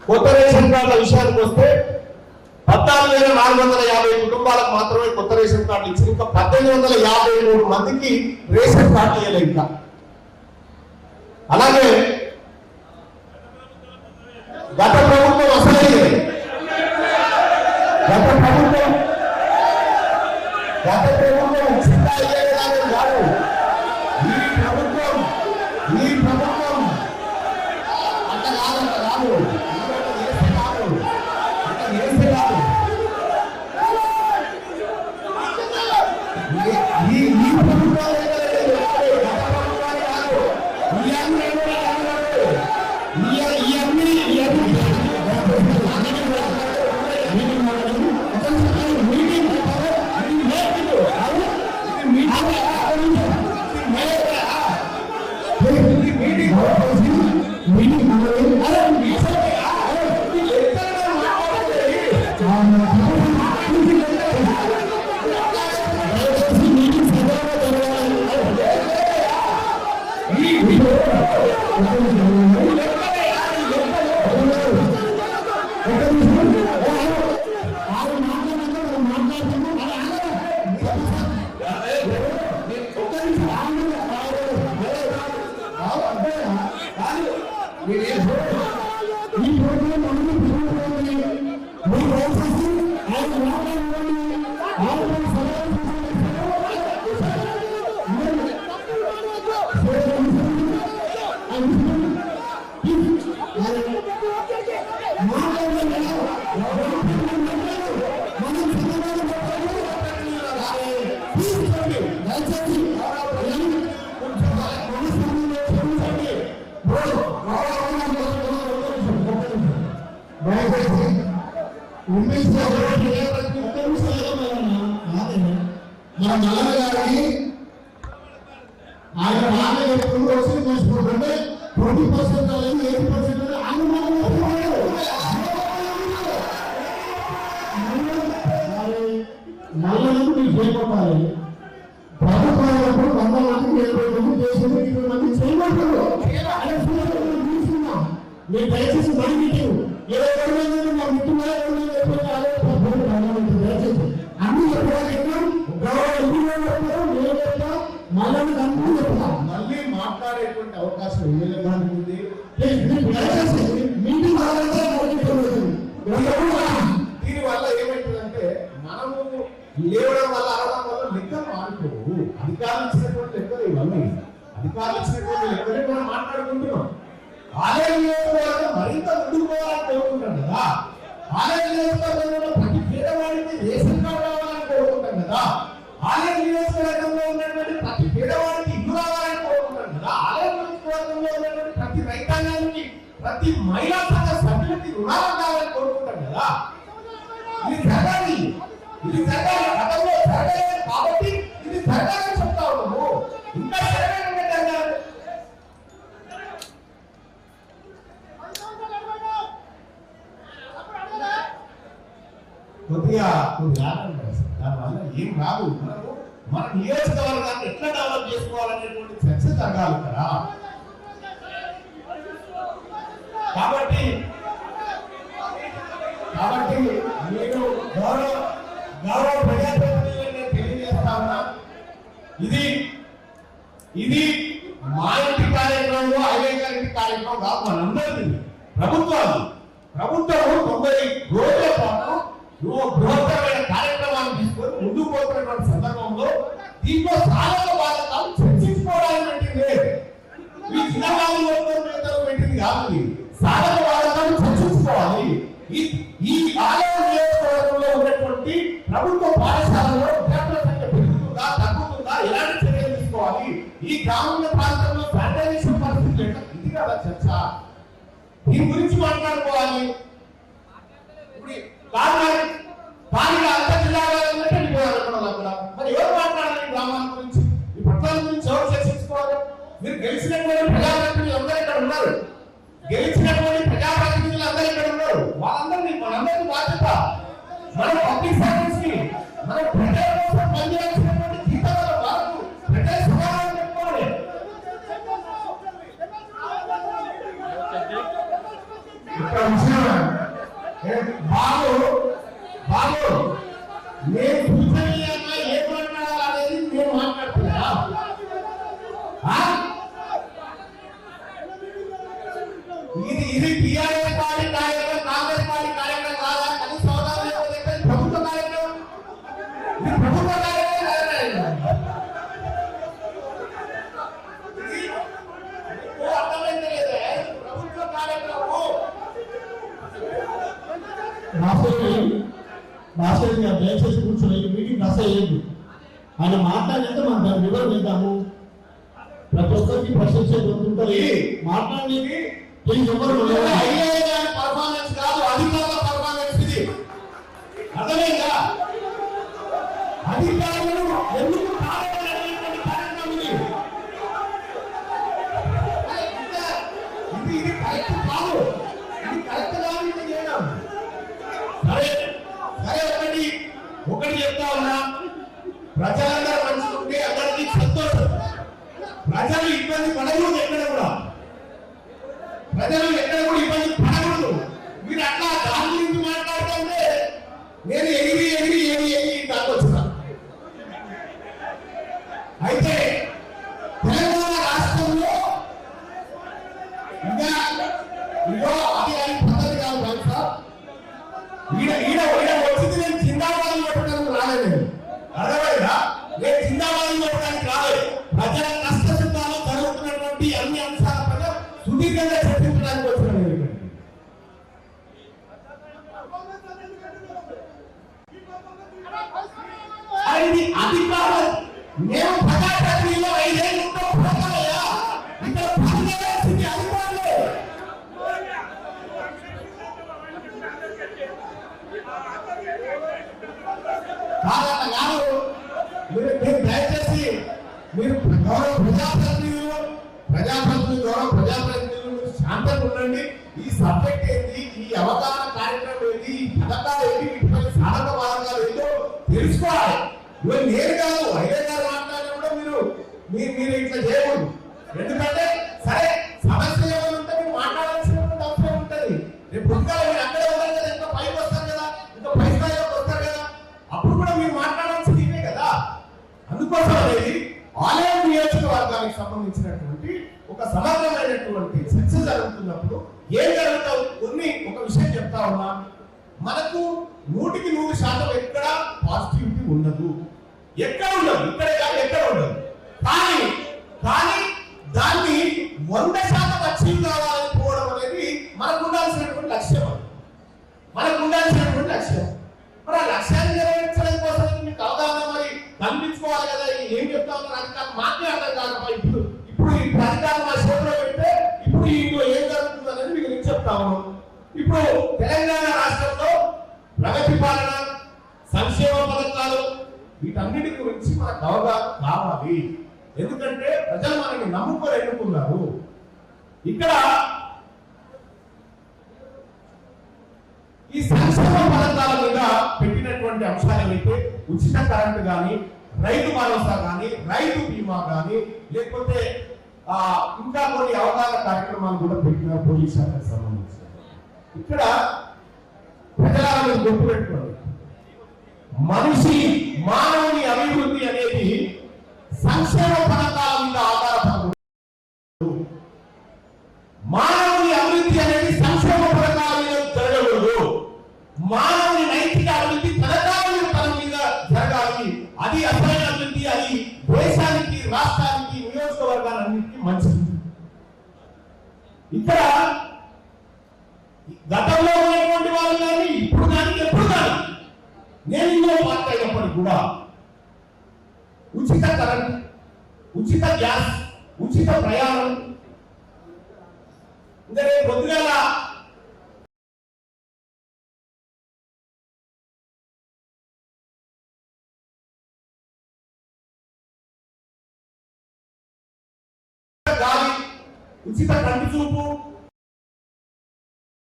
కొత్త రేషన్ కార్డుల విషయానికి వస్తే 14,450 కుటుంబాలకు మాత్రమే కొత్త రేషన్ కార్డులు ఇచ్చి ఇంకా 1,853 మందికి రేషన్ కార్డు ఇవ్వలేదు ఇంకా. అలాగే గత ప్రభుత్వం అసలే గత ప్రభుత్వం ఉచితంగా ఇవ్వలేదని కాదు, ఈ ప్రభుత్వం అంత కాదు మన నల్లగారికి ఆయన బాగా ఎప్పుడు వచ్చి మోసుకుంటుంటే 20% అనేది 80% నల్లని మీరు చేయబట్టాలి. ప్రభుత్వాలు 100 మందికి 70 మంది చేసింది 20 మంది చేయబడ్డారు. మీరు దయచేసి దానికి 20 మంది మా ముఖ్యమైన అన్ని మళ్ళీ మాట్లాడేటువంటి అవకాశం ఉంది. దీనివల్ల ఏమైతుందంటే మనము లేవడం వల్ల అరవడం వల్ల లెక్కలు మారుకోవు. అధికారులు ఇచ్చినటువంటి లెక్కలు ఇవన్నీ అధికారులు ఇచ్చినటువంటి లెక్కలే మనం మాట్లాడుకుంటున్నాం. ఆలయ నియోజకవర్గం మరింత ముందుకు పోవాలని కోరుకుంటాం కదా. ఆలయ నియోజకవర్గంలో ప్రతి పేదవాడికి రేషన్ కార్డు రావాలని కోరుకుంటాం కదా. ఆలయ నియోజకవర్గంలో ఉన్నటువంటి ప్రతి పేదవాడికి ఇల్లు రావాలని కోరుకుంటాం కదా. ఆలయ నియోజకవర్గంలో ఉన్నటువంటి ప్రతి రైతాంగానికి ప్రతి మహిళా సంఘ సభ్యులకి రుణాలు కావాలని కోరుకుంటాం కదా. ఇది జరగాలి. గతంలో జరగలేదు కాబట్టి ఇది జరగాలని చెప్తా ఉన్నాము. ఇంకా జరగాలంటే జరగాలి. కొద్దిగా దానివల్ల ఏం రాదు. మన నియోజకవర్గాన్ని ఎట్లా డెవలప్ చేసుకోవాలనేటువంటి చర్చ జరగాలి కదా. కాబట్టి నేను గౌరవ ప్రజాప్రతినిధులను తెలియజేస్తా ఉన్నా, ఇది మా ఇంటి కార్యక్రమం, ఐవేగా ఇంటి కార్యక్రమం కాదు, మనందరిది. ప్రభుత్వం 90 రోజుల పాటు బృహత్తరమైన కార్యక్రమాన్ని తీసుకొని ముందుకు పోతున్నటువంటి సందర్భంలో దీంట్లో సాధక బాధకాలు చర్చించుకోవడానికి పెట్టింది. ఈ చిన్నవాళ్ళు పెట్టింది కాదు. సాధక బాధకాలు చర్చించుకోవాలి. ఈ ఆలయ నియోజకవర్గంలో ఉన్నటువంటి ప్రభుత్వ పాఠశాలలో విద్యార్థుల సంఖ్య పెరుగుతుందా తగ్గుతుందా, ఎలాంటి చర్యలు తీసుకోవాలి, ఈ గ్రామీణ ప్రాంతంలో శానిటైజేషన్ పరిస్థితి ఇది కదా చర్చ. దీని గురించి మాట్లాడుకోవాలి. అంత జిల్లాలో మరి ఎవరు మాట్లాడాలి? గ్రామాల గురించి, ఈ పట్టణాల గురించి ఎవరు చర్చించుకోవాలి? మీరు గెలిచినటువంటి ప్రజాప్రతినిధులు అందరూ ఇక్కడ ఉన్నారు. వాళ్ళందరినీ మనందరికీ బాధ్యత. మనం పబ్లిక్ సర్వీస్ కి మనం ప్రజల కోసం పనిచేయాల్సినటువంటి జీతాల వరకు ప్రజల సమాధానం చెప్పుకోవాలి. ఇక్కడ బాబు బాబు నేను కూర్చొనియాక ఏం మాట్లాడాలనేది నేను మాట్లాడుతున్నా. ఇది టీఆర్ఎస్ పార్టీ కార్యక్రమం, కాంగ్రెస్ పార్టీ కార్యక్రమం కాదా? కనీసం అవగాహన లేకపోతే ప్రభుత్వ కార్యక్రమం, ఇది ప్రభుత్వ కార్యక్రమం అర్థమైంది లేదా? ప్రభుత్వ కార్యక్రమం. మాస్టర్ గారు దయచేసి కూర్చొని మీటింగ్ అసహ్యండి. ఆయన మాట్లాడితే మనం దాన్ని వివరణ ఇద్దాము. ప్రతి ఒక్కరికి ప్రశంస పొందుతుంది. మాట్లాడేది పర్ఫార్మెన్స్ కాదు, అధికారుల పర్ఫార్మెన్స్ ఇది. అర్థమైందా? అధికారులు ఎందుకు ఇది కరెక్ట్ కాదు, ఇది కరెక్ట్ కాదు, ఇది చేయడం. సరే సరే ఒకటి చెప్తా ఉన్నా, ప్రజలందరూ మంచుకుంటే అందరికీ సంతోషం. ప్రజలు ఇబ్బంది పడకూడదు, ప్రజలు ఎక్కడ కూడా ఇబ్బంది పడకూడదు. మీరు అట్లా దాని గురించి మాట్లాడుతుంటే నేను ఎగిరి కాకొచ్చిన. అయితే తెలంగాణ రాష్ట్రంలో ఇదో అది అని పద్ధతి కాదు సార్. ఈడ వచ్చింది నేను జిందాబాద్ పెట్టడానికి రాలేదు. అర్థమైందా? నేను జిందాబాద్ పెట్టడానికి రాలేదు. ప్రజల కష్ట సుఖాలు జరుగుతున్నటువంటి అన్ని అంశాల పట్ల సుదీర్ఘంగా చర్చించడానికి వచ్చిన అధికారులు. మేము ప్రజాప్రతినిధులు 5 ఏళ్ళు పోతాయా? ఇక్కడ పనిచేయాల్సింది అధికారులే. మీరు దయచేసి మీరు ప్రజాప్రతినిధులు శాంతంగా ఉండండి. ఈ సబ్జెక్ట్ ఏంటి, ఈ అవగాహన కార్యక్రమం ఏంటి, ఈ పథకాలు ఏంటి, వీటిపై సాధక బాధకాలు ఏంటో తెలుసుకోవాలి. ఇవన్నీ నేను కాదు, ఐదే గారు మాట్లాడినప్పుడు మీరు ఇట్లా చేయకూడదు. ఎందుకంటే సరే సమస్య ఏమైనా ఉంటే మీరు మాట్లాడాల్సినటువంటి అవసరం ఉంటుంది. రేపు పుస్తకాలు మీరు అక్కడే ఉన్నారు కదా, ఇంకా పైకి వస్తారు కదా, ఇంకా పై స్థాయిలోకి వస్తారు కదా, అప్పుడు కూడా మీరు మాట్లాడాల్సింది ఇవే కదా. అందుకోసం అనేది ఆలయం నియోజకవర్గానికి సంబంధించినటువంటి ఒక సమగ్రమైనటువంటి చర్చ జరుగుతున్నప్పుడు ఏం జరుగుతావు ఒక విషయం చెప్తా ఉన్నా. మనకు 100% ఎక్కడ పాజిటివిటీ ఉండదు, ఎక్కడ ఉండదు, ఇక్కడే కాదు ఎక్కడ ఉండదు. కానీ దాన్ని 100% అచీవ్ కావాలని పోవడం అనేది మనకు ఉండాల్సినటువంటి లక్ష్యం. మరి ఆ లక్ష్యాన్ని నెరవేర్చడం కోసం మీకు అవగాహన మరి కనిపించుకోవాలి కదా. ఏం చెప్తా ఉన్నారు అధికారులు మాకే అర్థం కాకపోతే ఇప్పుడు అధికారులు మా చేతిలో పెడితే ఇప్పుడు ఇంట్లో ఏం జరుగుతుంది అనేది మీకు నేను చెప్తా ఉన్నాను. ఇప్పుడు తెలంగాణ రాష్ట్రంలో ప్రగతి పాలన, సంక్షేమ పథకాలు, వీటన్నిటి గురించి మనకు అవగాహన కావాలి. ఎందుకంటే ప్రజలు మనకి నమ్ముకొని ఎన్నుకున్నారు. ఇక్కడ ఈ సంక్షేమ పథకాల మీద పెట్టినటువంటి అంశాలు ఏవైతే ఉచిత కరెంట్ కానీ, రైతు భరోసా కానీ, రైతు బీమా కానీ, లేకపోతే ఇంకా కొన్ని అవగాహన కార్యక్రమాలు కూడా పెట్టిన పోలీస్ శాఖకు సంబంధించి ఇక్కడ ప్రజలను గుర్తుపెట్టుకోండి. మానవుని అభివృద్ధి అనేది సంక్షేమ పథకాల మీద ఆధారపడదు. మానవుని అభివృద్ధి అనేది సంక్షేమ పథకాల మీద జరగకూడదు. మానవుని నైతిక అభివృద్ధి పథకాల మీద జరగాలి. అది అసలైన అభివృద్ధి. అది దేశానికి, రాష్ట్రానికి, నియోజకవర్గాలన్నింటినీ మంచిది. ఇక్కడ గతంలో ఉన్నటువంటి వాళ్ళు కానీ ఇప్పుడు కానీ ఎప్పుడు కానీ నేను ఇందులో మాట్లాడినప్పటికీ కూడా ఉచిత కరెంట్, ఉచిత గ్యాస్, ఉచిత ప్రయాణం, ఇంకా రేపు పొద్దుగాల గాలి, ఉచిత కంటి చూపు,